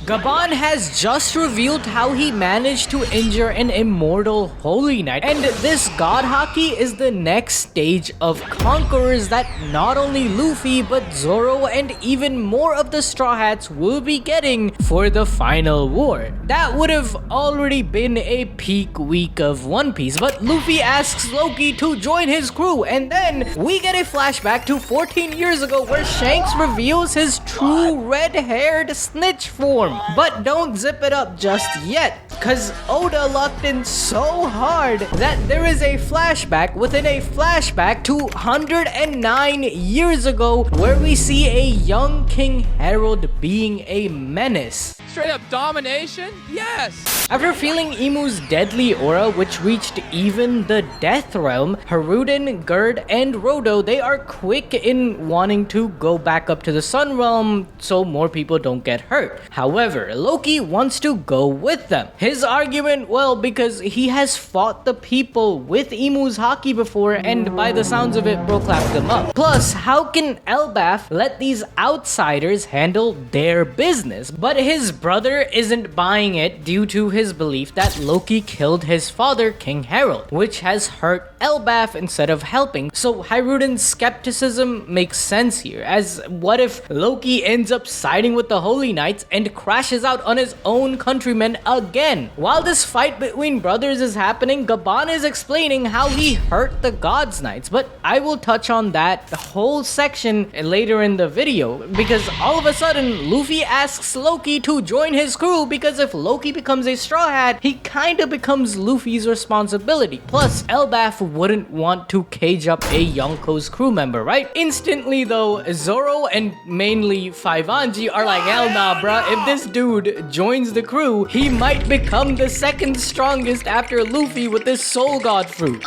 Gaban has just revealed how he managed to injure an immortal Holy Knight, and this God Haki is the next stage of Conquerors that not only Luffy but Zoro and even more of the Straw Hats will be getting for the final war. That would have already been a peak week of One Piece, but Luffy asks Loki to join his crew, and then we get a flashback to 14 years ago where Shanks reveals his true red-haired snitch form. But don't zip it up just yet, cause Oda locked in so hard that there is a flashback within a flashback to 109 years ago where we see a young King Harald being a menace. Straight up domination? Yes! After feeling Imu's deadly aura, which reached even the Death Realm, Haruden, Gerd, and Rodo, they are quick in wanting to go back up to the Sun Realm so more people don't get hurt. However, Loki wants to go with them. His argument, well, because he has fought the people with Imu's Haki before, and by the sounds of it, bro clapped them up. Plus, how can Elbaf let these outsiders handle their business? But his brother isn't buying it due to his belief that Loki killed his father, King Harald, which has hurt Elbaf instead of helping. So Haruden's skepticism makes sense here, as what if Loki ends up siding with the Holy Knights and crashes out on his own countrymen again? While this fight between brothers is happening, Gaban is explaining how he hurt the God's Knights, but I will touch on that whole section later in the video, because all of a sudden Luffy asks Loki to join his crew, because if Loki becomes a Straw Hat, he kinda becomes Luffy's responsibility. Plus, Elbaf wouldn't want to cage up a Yonko's crew member, right? Instantly though, Zoro and mainly Faivanji are like, hell nah bruh, if this dude joins the crew, he might become the second strongest after Luffy with this Soul God fruit.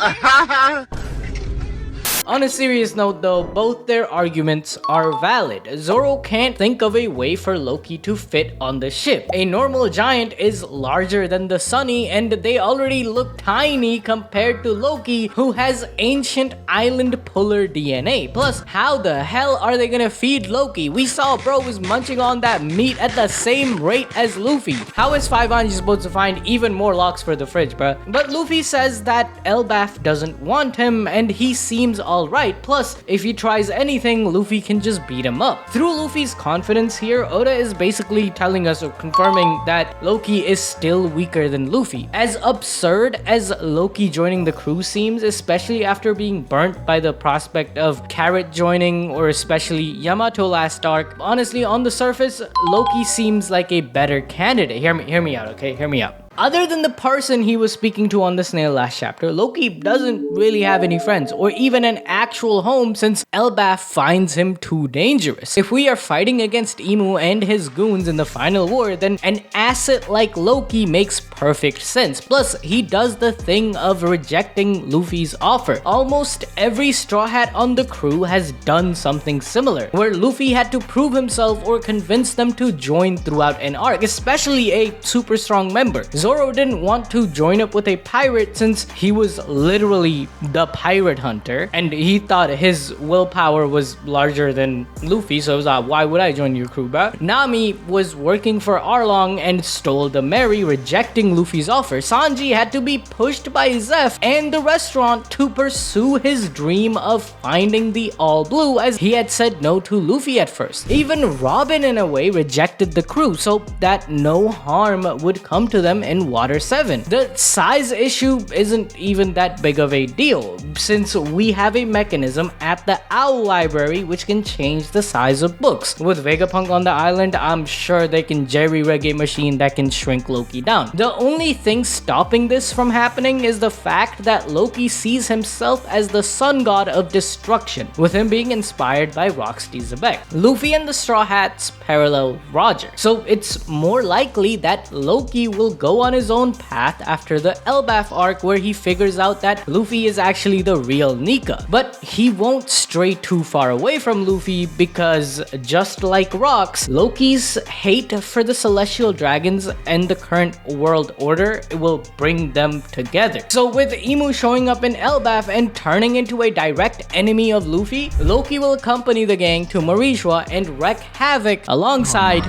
On a serious note though, both their arguments are valid. Zoro can't think of a way for Loki to fit on the ship. A normal giant is larger than the Sunny, and they already look tiny compared to Loki, who has ancient island puller DNA. Plus, how the hell are they gonna feed Loki? We saw bro was munching on that meat at the same rate as Luffy. How is Faivanji supposed to find even more locks for the fridge, bruh? But Luffy says that Elbaf doesn't want him, and he seems alright. Plus, if he tries anything, Luffy can just beat him up. Through Luffy's confidence here, Oda is basically telling us or confirming that Loki is still weaker than Luffy. As absurd as Loki joining the crew seems, especially after being burnt by the prospect of Carrot joining, or especially Yamato last arc, honestly, on the surface, Loki seems like a better candidate. Hear me out, okay? Hear me out. Other than the person he was speaking to on the snail last chapter, Loki doesn't really have any friends or even an actual home since Elbaf finds him too dangerous. If we are fighting against Imu and his goons in the final war, then an asset like Loki makes perfect sense. Plus, he does the thing of rejecting Luffy's offer. Almost every Straw Hat on the crew has done something similar, where Luffy had to prove himself or convince them to join throughout an arc, especially a super strong member. Zoro didn't want to join up with a pirate since he was literally the pirate hunter, and he thought his willpower was larger than Luffy, so he was like, why would I join your crew, bruh? Nami was working for Arlong and stole the Mary, rejecting Luffy's offer. Sanji had to be pushed by Zeph and the restaurant to pursue his dream of finding the All Blue, as he had said no to Luffy at first. Even Robin in a way rejected the crew so that no harm would come to them in Water 7. The size issue isn't even that big of a deal, since we have a mechanism at the Owl Library which can change the size of books. With Vegapunk on the island, I'm sure they can jerry-rig a machine that can shrink Loki down. The only thing stopping this from happening is the fact that Loki sees himself as the sun god of destruction, with him being inspired by Rocksteady Zebek. Luffy and the Straw Hats parallel Roger, so it's more likely that Loki will go on his own path after the Elbaf arc, where he figures out that Luffy is actually the real Nika. But he won't stray too far away from Luffy, because just like Rocks, Loki's hate for the celestial dragons and the current world world order will bring them together. So with Imu showing up in Elbaf and turning into a direct enemy of Luffy, Loki will accompany the gang to Mariejois and wreak havoc alongside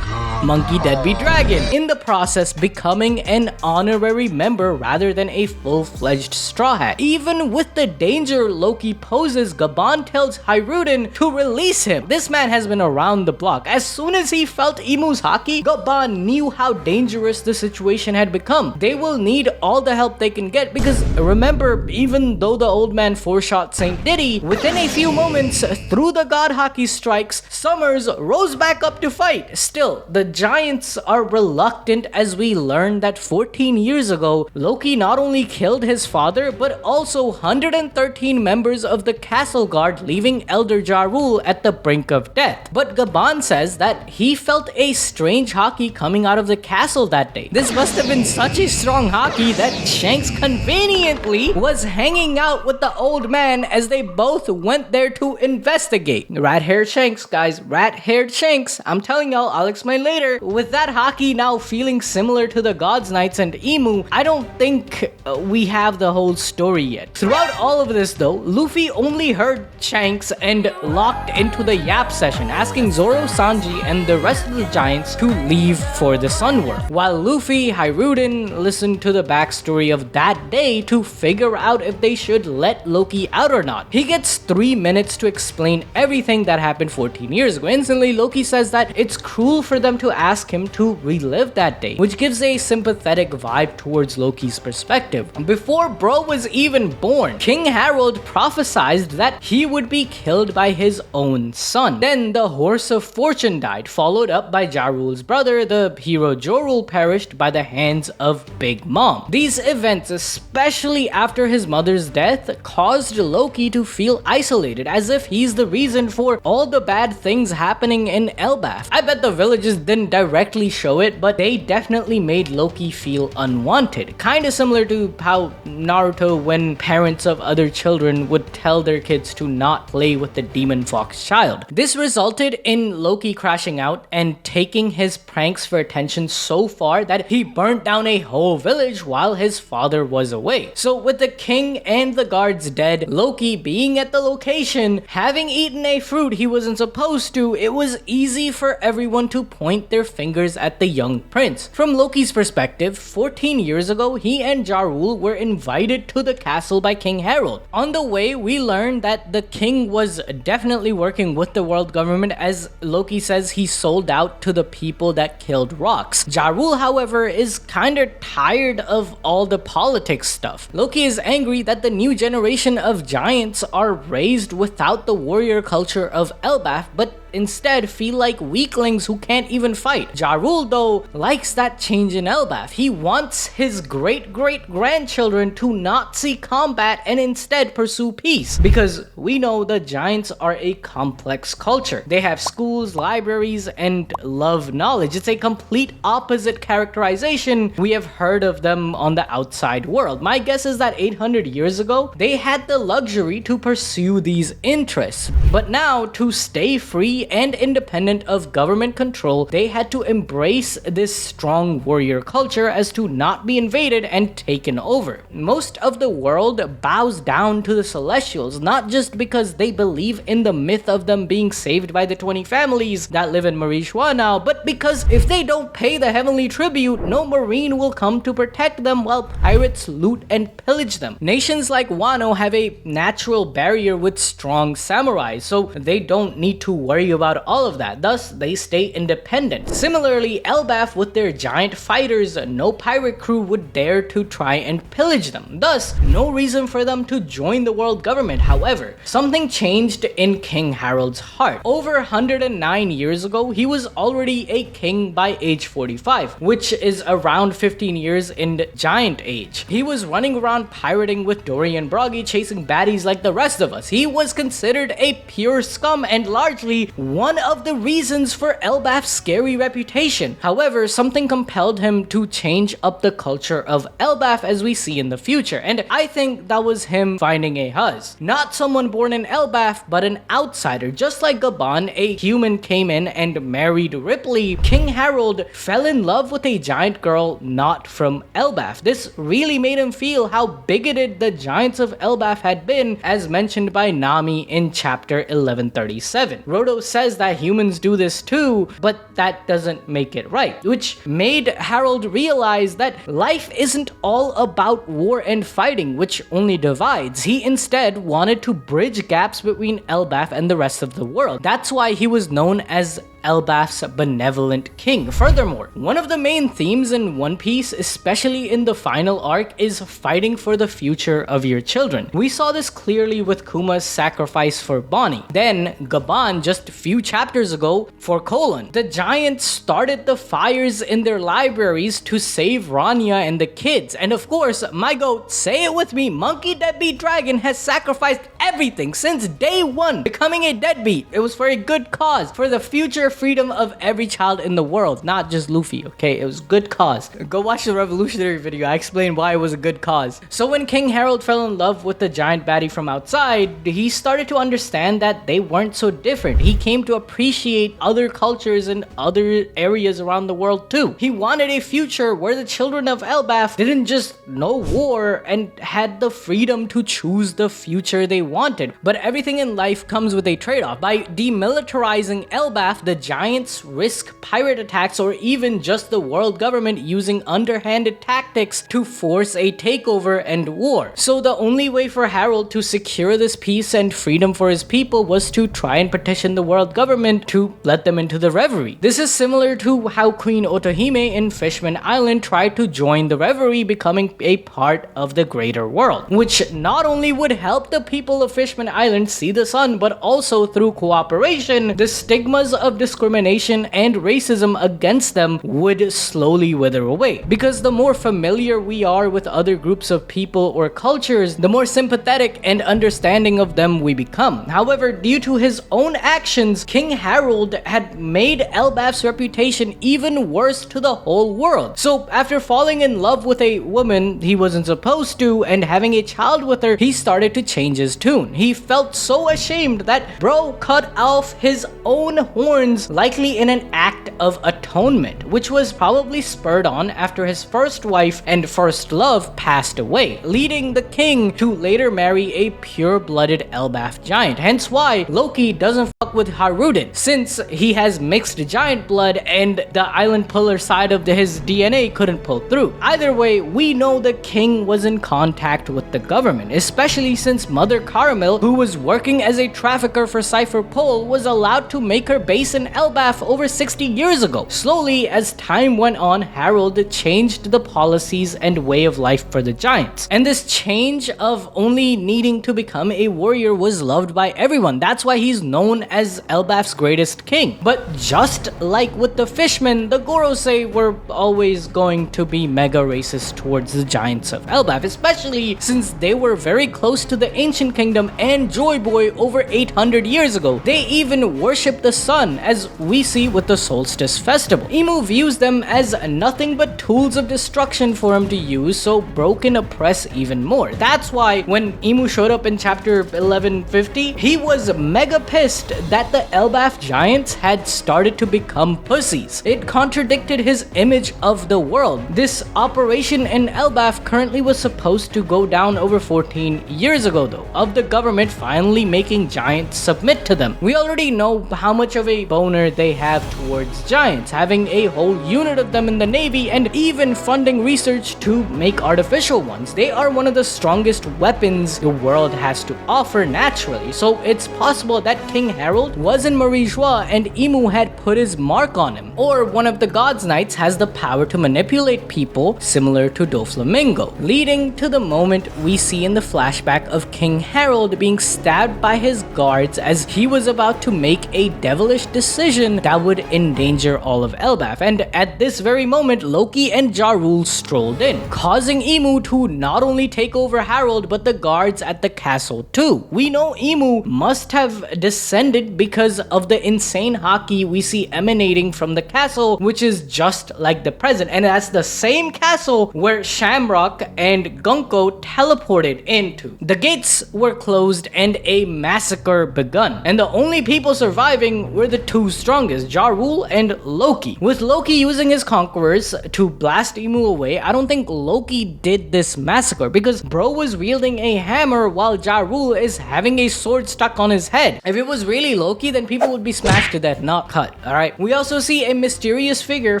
Monkey Deadbeat Dragon, in the process becoming an honorary member rather than a full-fledged Straw Hat. Even with the danger Loki poses, Gaban tells Hiruden to release him. This man has been around the block. As soon as he felt Imu's haki, Gaban knew how dangerous the situation had become. They will need all the help they can get because remember, even though the old man foreshot Saint Diddy, within a few moments through the God Haki strikes, Summers rose back up to fight. Still, the giants are reluctant as we learn that 14 years ago, Loki not only killed his father, but also 113 members of the castle guard, leaving Elder Ja Rule at the brink of death. But Gaban says that he felt a strange haki coming out of the castle that day. This must have been such a strong haki that Shanks conveniently was hanging out with the old man as they both went there to investigate. Rat-haired Shanks, guys, rat-haired Shanks. I'm telling y'all, I'll explain later. With that haki now feeling similar to the God's Knights and Imu, I don't think we have the whole story yet. Throughout all of this though, Luffy only heard Shanks and locked into the Yap session, asking Zoro, Sanji, and the rest of the giants to leave for the Sun World. While Luffy, Hiruden listened to the backstory of that day to figure out if they should let Loki out or not. He gets 3 minutes to explain everything that happened 14 years ago. Instantly, Loki says that it's cruel for them to ask him to relive that day, which gives a sympathetic vibe towards Loki's perspective. Before bro was even born, King Harald prophesied that he would be killed by his own son. Then the Horse of Fortune died, followed up by Ja Rule's brother. The hero Jorul perished by the hands of Big Mom. These events, especially after his mother's death, caused Loki to feel isolated, as if he's the reason for all the bad things happening in Elbaf. I bet the villagers didn't directly show it, but they definitely made Loki feel unwanted. Kinda similar to how Naruto, when parents of other children would tell their kids to not play with the demon fox child. This resulted in Loki crashing out and taking his pranks for attention so far that he burnt down a whole village while his father was away. So with the king and the guards dead, Loki being at the location, having eaten a fruit he wasn't supposed to, it was easy for everyone to point their fingers at the young prince. From Loki's perspective, 14 years ago, he and Ja Rule were invited to the castle by King Harald. On the way, we learned that the king was definitely working with the world government, as Loki says he sold out to the people that killed rocks. Ja Rule, however, is kinda tired of all the politics stuff. Loki is angry that the new generation of giants are raised without the warrior culture of Elbaf, but instead feel like weaklings who can't even fight. Ja Rule, though, likes that change in Elbaf. He wants his great-great-grandchildren to not see combat and instead pursue peace, because we know the giants are a complex culture. They have schools, libraries, and love knowledge. It's a complete opposite characterization we have heard of them on the outside world. My guess is that 800 years ago, they had the luxury to pursue these interests, but now, to stay free and independent of government control, they had to embrace this strong warrior culture as to not be invaded and taken over. Most of the world bows down to the Celestials, not just because they believe in the myth of them being saved by the 20 families that live in Mariejois now, but because if they don't pay the heavenly tribute, no marine will come to protect them while pirates loot and pillage them. Nations like Wano have a natural barrier with strong samurai, so they don't need to worry about all of that. Thus, they stay independent. Similarly, Elbaf, with their giant fighters, no pirate crew would dare to try and pillage them. Thus, no reason for them to join the world government. However, something changed in King Harald's heart. Over 109 years ago, he was already a king by age 45, which is around 15 years in the giant age. He was running around pirating with Dory and Broggy, chasing baddies like the rest of us. He was considered a pure scum and largely one of the reasons for ELBAF's scary reputation. However, something compelled him to change up the culture of ELBAF as we see in the future, and I think that was him finding a hus. Not someone born in ELBAF, but an outsider. Just like Gaban, a human came in and married Ripley, King Harald fell in love with a giant girl not from ELBAF. This really made him feel how bigoted the giants of ELBAF had been, as mentioned by Nami in chapter 1137. Rodo says that humans do this too, but that doesn't make it right, which made Harald realize that life isn't all about war and fighting, which only divides. He instead wanted to bridge gaps between ELBAF and the rest of the world. That's why he was known as ELBAF's benevolent king. Furthermore, one of the main themes in One Piece, especially in the final arc, is fighting for the future of your children. We saw this clearly with Kuma's sacrifice for Bonnie. Then Gaban, just a few chapters ago, for Colon. The giants started the fires in their libraries to save Rania and the kids. And of course, my goat, say it with me, Monkey Deadbeat Dragon has sacrificed everything since day one, becoming a deadbeat. It was for a good cause, for the future freedom of every child in the world, not just Luffy, okay? It was good cause. Go watch the revolutionary video. I explained why it was a good cause. So when King Harald fell in love with the giant baddie from outside, he started to understand that they weren't so different. He came to appreciate other cultures and other areas around the world too. He wanted a future where the children of ELBAF didn't just know war and had the freedom to choose the future they wanted. But everything in life comes with a trade-off. By demilitarizing ELBAF, the giants risk pirate attacks or even just the world government using underhanded tactics to force a takeover and war. So the only way for Harald to secure this peace and freedom for his people was to try and petition the world government to let them into the Reverie. This is similar to how Queen Otohime in Fishman Island tried to join the Reverie, becoming a part of the greater world, which not only would help the people of Fishman Island see the sun, but also through cooperation, the stigmas of discrimination and racism against them would slowly wither away. Because the more familiar we are with other groups of people or cultures, the more sympathetic and understanding of them we become. However, due to his own actions, King Harald had made ELBAF's reputation even worse to the whole world. So after falling in love with a woman he wasn't supposed to and having a child with her, he started to change his tune. He felt so ashamed that bro cut off his own horns, likely in an act of atonement, which was probably spurred on after his first wife and first love passed away, leading the king to later marry a pure-blooded ELBAF giant. Hence why Loki doesn't fuck with Haruden, since he has mixed giant blood and the island puller side of his DNA couldn't pull through. Either way, we know the king was in contact with the government, especially since Mother Caramel, who was working as a trafficker for Cypher Pole, was allowed to make her base in ELBAF over 60 years ago. Slowly, as time went on, Harald changed the policies and way of life for the giants. And this change of only needing to become a warrior was loved by everyone. That's why he's known as ELBAF's greatest king. But just like with the fishmen, the Gorosei were always going to be mega racist towards the giants of ELBAF, especially since they were very close to the ancient kingdom and Joy Boy over 800 years ago. They even worship the sun, as we see with the Solstice Festival. Imu views them as nothing but tools of destruction for him to use, so bro can oppress even more. That's why when Imu showed up in chapter 1150, he was mega pissed that the ELBAF giants had started to become pussies. It contradicted his image of the world. This operation in ELBAF currently was supposed to go down over 14 years ago though, of the government finally making giants submit to them. We already know how much of a boner they have towards giants, having a whole unit of them in the navy and even funding research to make artificial ones. They are one of the strongest weapons the world has to offer naturally, so it's possible that King Harald was in Mariejois and Imu had put his mark on him. Or one of the God's Knights has the power to manipulate people similar to Doflamingo, leading to the moment we see in the flashback of King Harald being stabbed by his guards as he was about to make a devilish decision that would endanger all of ELBAF. And at this very moment, Loki and Ja Rule strolled in, causing Imu to not only take over Harald but the guards at the castle too. We know Imu must have descended defended because of the insane haki we see emanating from the castle, which is just like the present. And that's the same castle where Shamrock and Gunko teleported into. The gates were closed and a massacre begun. And the only people surviving were the two strongest, Ja Rule and Loki. With Loki using his conquerors to blast Imu away, I don't think Loki did this massacre because bro was wielding a hammer while Ja Rule is having a sword stuck on his head. If it was really Loki, then people would be smashed to death, not cut, alright? We also see a mysterious figure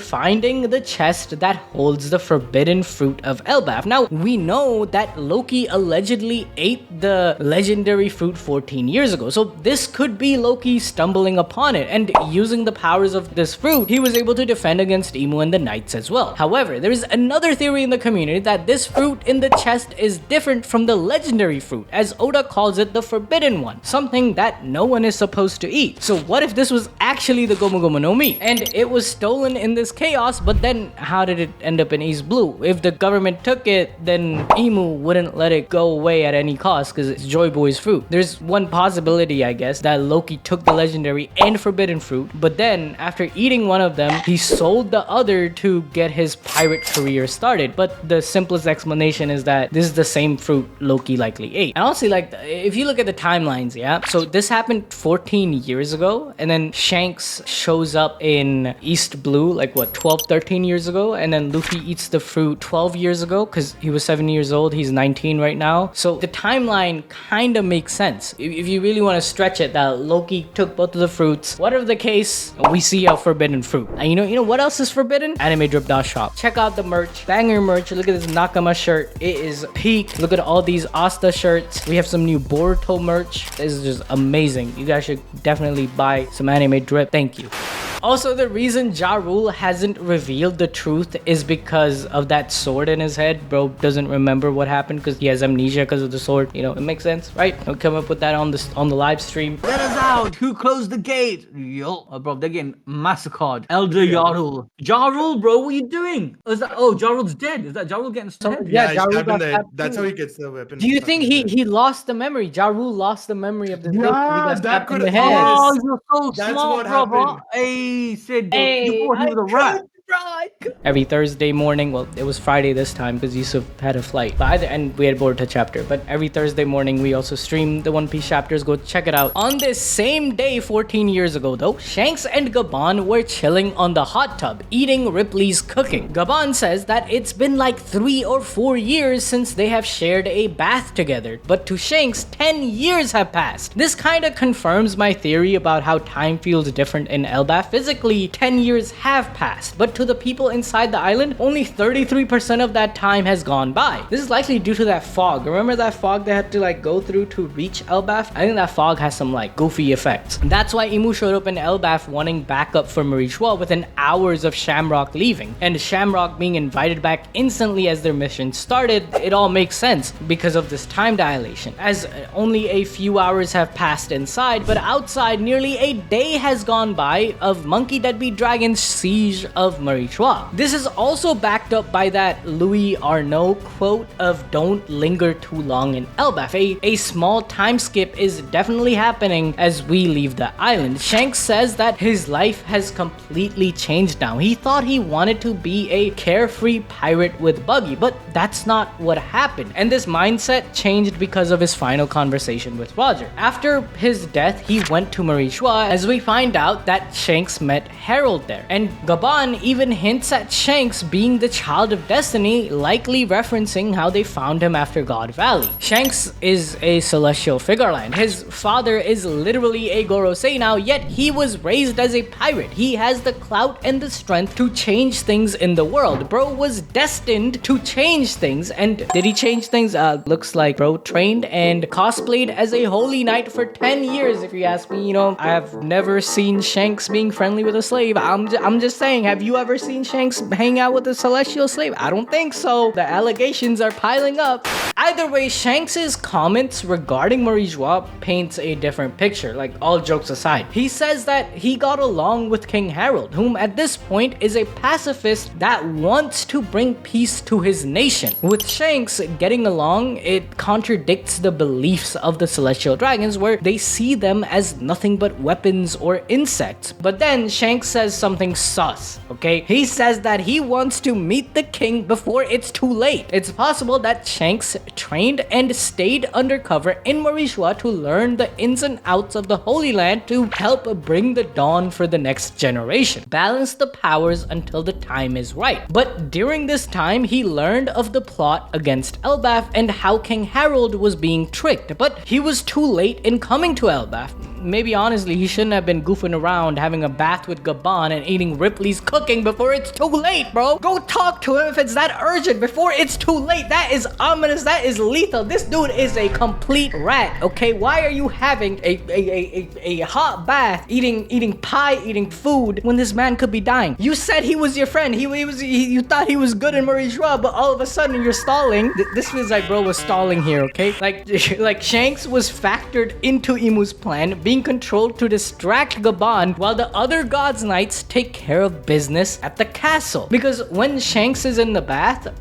finding the chest that holds the forbidden fruit of Elbaf. Now, we know that Loki allegedly ate the legendary fruit 14 years ago, so this could be Loki stumbling upon it, and using the powers of this fruit, he was able to defend against Imu and the knights as well. However, there is another theory in the community that this fruit in the chest is different from the legendary fruit, as Oda calls it the forbidden one, something that no one is supposed to eat. So what if this was actually the Gomu Gomu no Mi, and it was stolen in this chaos, but then how did it end up in East Blue? If the government took it, then Imu wouldn't let it go away at any cost because it's Joy Boy's fruit. There's one possibility, I guess, that Loki took the legendary and forbidden fruit, but then after eating one of them, he sold the other to get his pirate career started. But the simplest explanation is that this is the same fruit Loki likely ate. And honestly, like, if you look at the timelines, yeah, so this happened 14 years ago, and then Shanks shows up in East Blue like what, 12, 13 years ago, and then Luffy eats the fruit 12 years ago because he was 7 years old, he's 19 right now. So the timeline kind of makes sense if you really want to stretch it, that Loki took both of the fruits. Whatever the case, we see a forbidden fruit. And you know what else is forbidden? Anime-drip.shop. Check out the merch, banger merch. Look at this Nakama shirt, it is peak. Look at all these Asta shirts. We have some new Boruto merch. This is just amazing. You guys should definitely buy some Anime Drip. Thank you. Also, the reason Ja Rule hasn't revealed the truth is because of that sword in his head. Bro doesn't remember what happened because he has amnesia because of the sword. You know, it makes sense, right? I'll come up with that on the live stream. Let us out! Who closed the gate? Yo, oh, bro, they're getting massacred. Elder Ja Rule. Ja Rule, bro, what are you doing? Is that, oh, Ja Rule's dead. Is that Ja Rule getting stabbed? Yeah, Ja he's Rule got there. stabbed That's too. how he gets the weapon. Do you think he lost the memory? Ja Rule lost the memory of the thing. He got that stabbed in could- the head. Oh, you're so That's smart, what brother. happened. Hey, said Hey, you thought he was a rat. Every Thursday morning, well, it was Friday this time because Yusuf had a flight, but and we had Boruto chapter, but every Thursday morning we also stream the One Piece chapters. Go check it out. On this same day 14 years ago though, Shanks and Gaban were chilling on the hot tub eating Ripley's cooking. Gaban says that it's been like 3 or 4 years since they have shared a bath together, but to Shanks 10 years have passed. This kind of confirms my theory about how time feels different in Elbaf. Physically 10 years have passed, but to the people inside the island, only 33% of that time has gone by. This is likely due to that fog. Remember that fog they had to like go through to reach Elbaf? I think that fog has some like goofy effects. That's why Imu showed up in Elbaf wanting backup for Mariejois within hours of Shamrock leaving, and Shamrock being invited back instantly as their mission started. It all makes sense because of this time dilation, as only a few hours have passed inside, but outside nearly a day has gone by of Monkey Deadbeat Dragon's siege of Mariejois. This is also backed up by that Louis Arnault quote of "Don't linger too long in Elbaf." A small time skip is definitely happening as we leave the island. Shanks says that his life has completely changed now. He thought he wanted to be a carefree pirate with Buggy, but that's not what happened. And this mindset changed because of his final conversation with Roger. After his death, he went to Mariejois, as we find out that Shanks met Harald there. And Gaban even hints at Shanks being the child of destiny, likely referencing how they found him after God Valley. Shanks is a celestial figureland. His father is literally a Gorosei now, yet he was raised as a pirate. He has the clout and the strength to change things in the world. Bro was destined to change things, and did he change things? Looks like bro trained and cosplayed as a holy knight for 10 years, if you ask me. You know, I have never seen Shanks being friendly with a slave. I'm just saying, have you ever ever seen Shanks hang out with a celestial slave? I don't think so. The allegations are piling up. Either way, Shanks's comments regarding Mariejois paints a different picture, like all jokes aside. He says that he got along with King Harald, whom at this point is a pacifist that wants to bring peace to his nation. With Shanks getting along, it contradicts the beliefs of the celestial dragons, where they see them as nothing but weapons or insects. But then Shanks says something sus, okay? He says that he wants to meet the king before it's too late. It's possible that Shanks trained and stayed undercover in Mariejois to learn the ins and outs of the Holy Land to help bring the dawn for the next generation. Balance the powers until the time is right. But during this time, he learned of the plot against Elbaf and how King Harald was being tricked, but he was too late in coming to Elbaf. Maybe honestly, he shouldn't have been goofing around, having a bath with Gaban and eating Ripley's cooking before it's too late, bro. Go talk to him if it's that urgent before it's too late. That is ominous. That is lethal. This dude is a complete rat, okay? Why are you having a hot bath, eating pie, eating food when this man could be dying? You said he was your friend. You thought he was good in Mariejois, but all of a sudden you're stalling. This feels like bro was stalling here, okay? Like Shanks was factored into Imu's plan, being controlled to distract Gaban while the other gods knights take care of business at the castle. Because when Shanks is in the bath,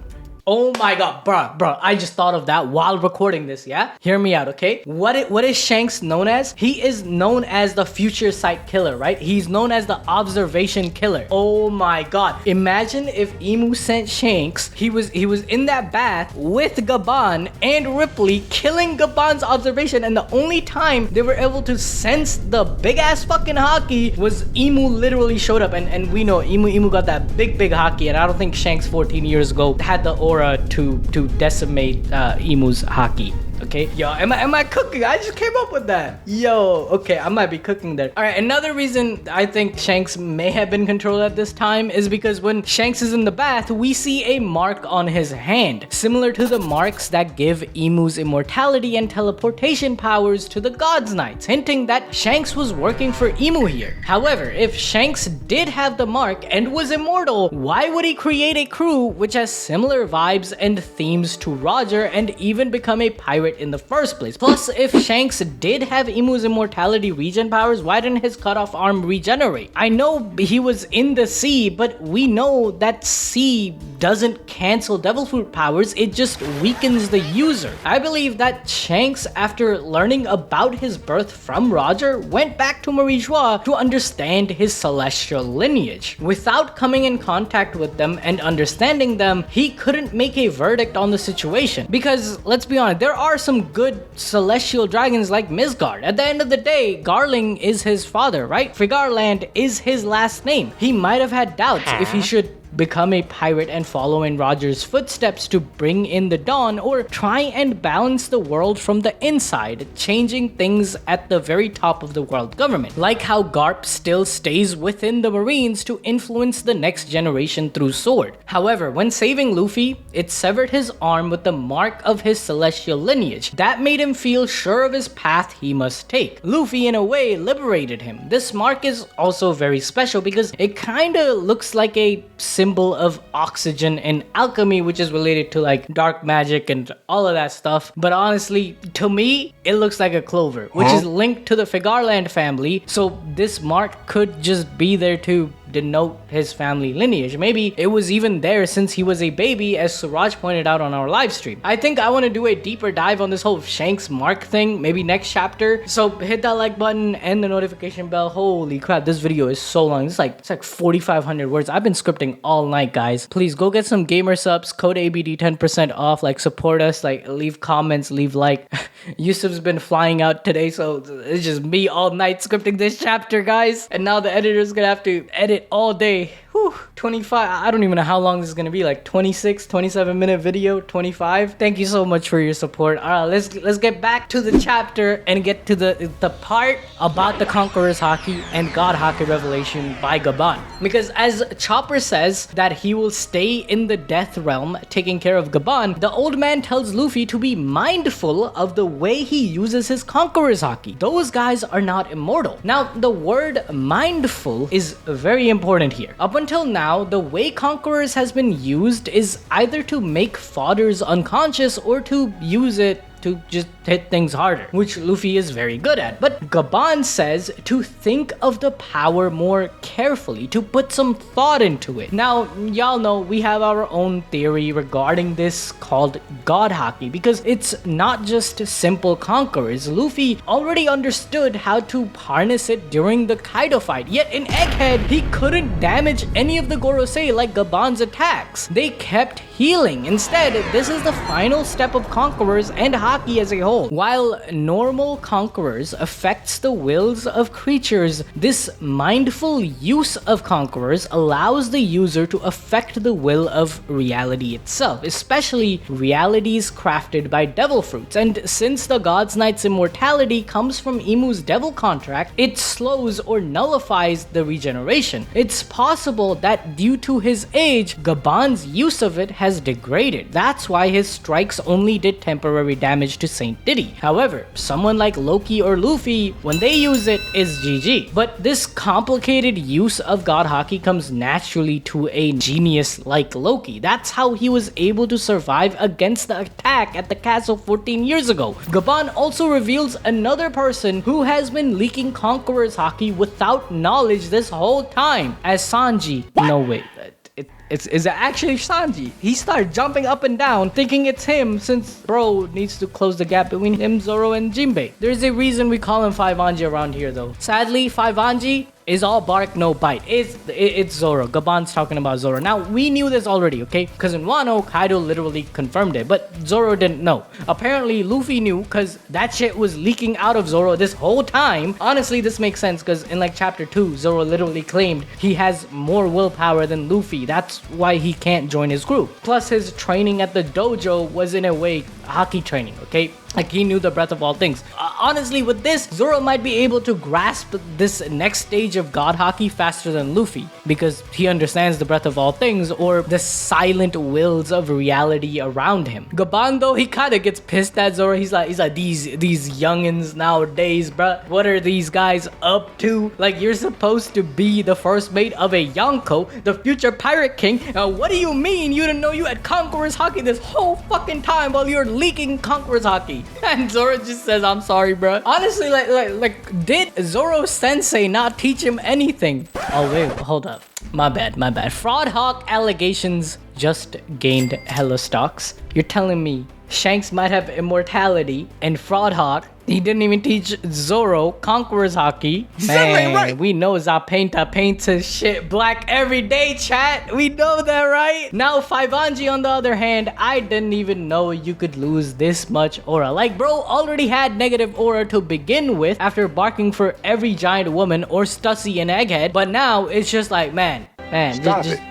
oh my god, bro, I just thought of that while recording this, yeah? Hear me out, okay? What is Shanks known as? He is known as the future sight killer, right? He's known as the observation killer. Oh my god. Imagine if Imu sent Shanks, he was in that bath with Gaban and Ripley, killing Gaban's observation, and the only time they were able to sense the big ass fucking Haki was Imu literally showed up, and we know Imu got that big Haki, and I don't think Shanks 14 years ago had the aura to decimate Imu's Haki. Okay, yo, am I cooking? I just came up with that. Yo, okay, I might be cooking there. All right, another reason I think Shanks may have been controlled at this time is because when Shanks is in the bath, we see a mark on his hand, similar to the marks that give Imu's immortality and teleportation powers to the God's Knights, hinting that Shanks was working for Imu here. However, if Shanks did have the mark and was immortal, why would he create a crew which has similar vibes and themes to Roger and even become a pirate in the first place? Plus, if Shanks did have Imu's immortality regen powers, why didn't his cut-off arm regenerate? I know he was in the sea, but we know that sea doesn't cancel devil fruit powers, it just weakens the user. I believe that Shanks, after learning about his birth from Roger, went back to Mariejois to understand his celestial lineage. Without coming in contact with them and understanding them, he couldn't make a verdict on the situation. Because, let's be honest, there are some good celestial dragons like Misgard. At the end of the day, Garling is his father, right? Frigarland is his last name. He might have had doubts if he should become a pirate and follow in Roger's footsteps to bring in the dawn, or try and balance the world from the inside, changing things at the very top of the world government. Like how Garp still stays within the Marines to influence the next generation through sword. However, when saving Luffy, it severed his arm with the mark of his celestial lineage. That made him feel sure of his path he must take. Luffy, in a way, liberated him. This mark is also very special because it kinda looks like a symbol of oxygen in alchemy, which is related to like dark magic and all of that stuff. But honestly, to me, it looks like a clover, which is linked to the Figarland family. So this mark could just be there to denote his family lineage. Maybe it was even there since he was a baby, as Suraj pointed out on our live stream. I think I want to do a deeper dive on this whole Shanks mark thing, maybe next chapter. So hit that like button and the notification bell. Holy crap, this video is so long. It's like 4,500 words. I've been scripting all night, guys. Please go get some gamer subs, code ABD 10% off, like support us, like leave comments, leave like. Yusuf's been flying out today, so it's just me all night scripting this chapter, guys. And now the editor's gonna have to edit all day. Whew, 25, I don't even know how long this is gonna be, like 26, 27 minute video, 25. Thank you so much for your support. All right, let's get back to the chapter and get to the part about the Conqueror's Haki and God Haki revelation by Gaban. Because as Chopper says that he will stay in the death realm taking care of Gaban, the old man tells Luffy to be mindful of the way he uses his Conqueror's Haki. Those guys are not immortal. Now, the word mindful is very important here. Up until until now, the way Conquerors has been used is either to make fodders unconscious or to use it to just hit things harder, which Luffy is very good at. But Gaban says to think of the power more carefully, to put some thought into it. Now, y'all know we have our own theory regarding this called God Haki, because it's not just simple conquerors. Luffy already understood how to harness it during the Kaido fight, yet in Egghead, he couldn't damage any of the Gorosei like Gaban's attacks. They kept healing. Instead, this is the final step of Conquerors and Haki as a whole. While normal Conquerors affects the wills of creatures, this mindful use of Conquerors allows the user to affect the will of reality itself, especially realities crafted by devil fruits. And since the God's Knight's immortality comes from Imu's devil contract, it slows or nullifies the regeneration. It's possible that due to his age, Gaban's use of it has degraded. That's why his strikes only did temporary damage to Saint Diddy. However, someone like Loki or Luffy, when they use it, is GG. But this complicated use of God Haki comes naturally to a genius like Loki. That's how he was able to survive against the attack at the castle 14 years ago. Gaban also reveals another person who has been leaking Conqueror's Haki without knowledge this whole time, as Sanji. No, wait. Is it actually Sanji? He started jumping up and down thinking it's him, since bro needs to close the gap between him, Zoro, and Jinbei. There's a reason we call him 5-Anji around here though. Sadly, 5-Anji is all bark, no bite. It's Zoro. Gaban's talking about Zoro. Now, we knew this already, okay? Because in Wano, Kaido literally confirmed it, but Zoro didn't know. Apparently, Luffy knew because that shit was leaking out of Zoro this whole time. Honestly, this makes sense because in like chapter 2, Zoro literally claimed he has more willpower than Luffy. That's why he can't join his group. Plus, his training at the dojo was in a way Haki training, okay? Like, he knew the breadth of all things. Honestly, with this, Zoro might be able to grasp this next stage of God Haki faster than Luffy, because he understands the breadth of all things, or the silent wills of reality around him. Gaban, though, he kind of gets pissed at Zoro. He's like, these youngins nowadays, bruh. What are these guys up to? Like, you're supposed to be the first mate of a Yonko, the future pirate king. What do you mean you didn't know you had Conqueror's Haki this whole fucking time while you're leaking Conqueror's Haki? And Zoro just says, I'm sorry, bro. Honestly, like, did Zoro Sensei not teach him anything? Oh, wait, hold up. My bad. Fraud Hawk allegations just gained hella stocks. You're telling me Shanks might have immortality and Fraud Hawk, he didn't even teach Zoro Conqueror's Haki. Man, right. We know Zapata paints his shit black every day, chat. We know that, right? Now, 5-Anji, on the other hand, I didn't even know you could lose this much aura. Like, bro already had negative aura to begin with after barking for every giant woman or Stussy and Egghead. But now, it's just like, man,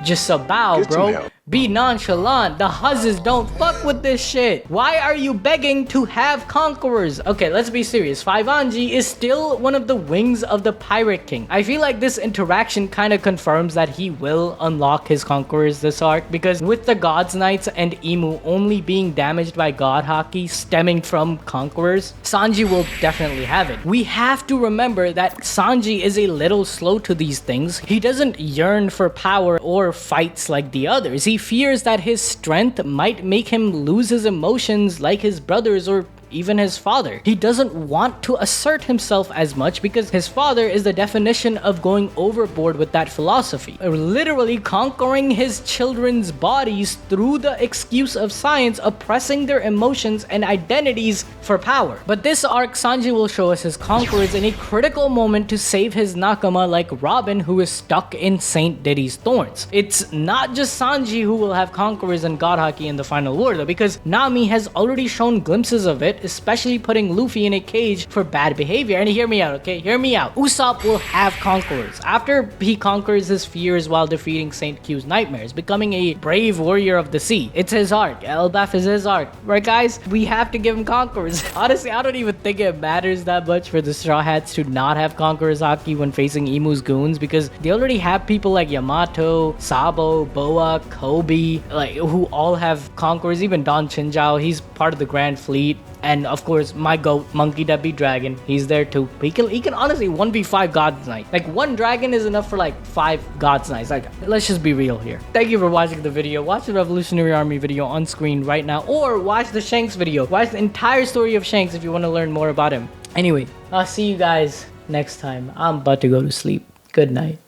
just a bow, bro. Be nonchalant. The huzzes don't fuck with this shit. Why are you begging to have conquerors? Okay, let's be serious. 5-Anji is still one of the wings of the Pirate King. I feel like this interaction kind of confirms that he will unlock his conquerors this arc, because with the God's Knights and Imu only being damaged by God Haki stemming from conquerors, Sanji will definitely have it. We have to remember that Sanji is a little slow to these things. He doesn't yearn for power or fights like the others. He fears that his strength might make him lose his emotions like his brothers or even his father. He doesn't want to assert himself as much because his father is the definition of going overboard with that philosophy, literally conquering his children's bodies through the excuse of science, oppressing their emotions and identities for power. But this arc, Sanji will show us his conquerors in a critical moment to save his nakama like Robin, who is stuck in Saint Diddy's thorns. It's not just Sanji who will have conquerors and God Haki in the final war though, because Nami has already shown glimpses of it, especially putting Luffy in a cage for bad behavior. And hear me out, okay? Hear me out. Usopp will have conquerors after he conquers his fears while defeating Saint Q's nightmares, becoming a brave warrior of the sea. It's his arc. Elbaf is his arc. Right, guys? We have to give him conquerors. Honestly, I don't even think it matters that much for the Straw Hats to not have conquerors Haki when facing Imu's goons, because they already have people like Yamato, Sabo, Boa, Kobe, like, who all have conquerors. Even Don Chinjao, he's part of the Grand Fleet. And of course, my goat, Monkey That Beat Dragon, he's there too. He can honestly 1v5 God's Knight. Like, one dragon is enough for like 5 God's Knights. Like, let's just be real here. Thank you for watching the video. Watch the Revolutionary Army video on screen right now, or watch the Shanks video. Watch the entire story of Shanks if you want to learn more about him. Anyway, I'll see you guys next time. I'm about to go to sleep. Good night.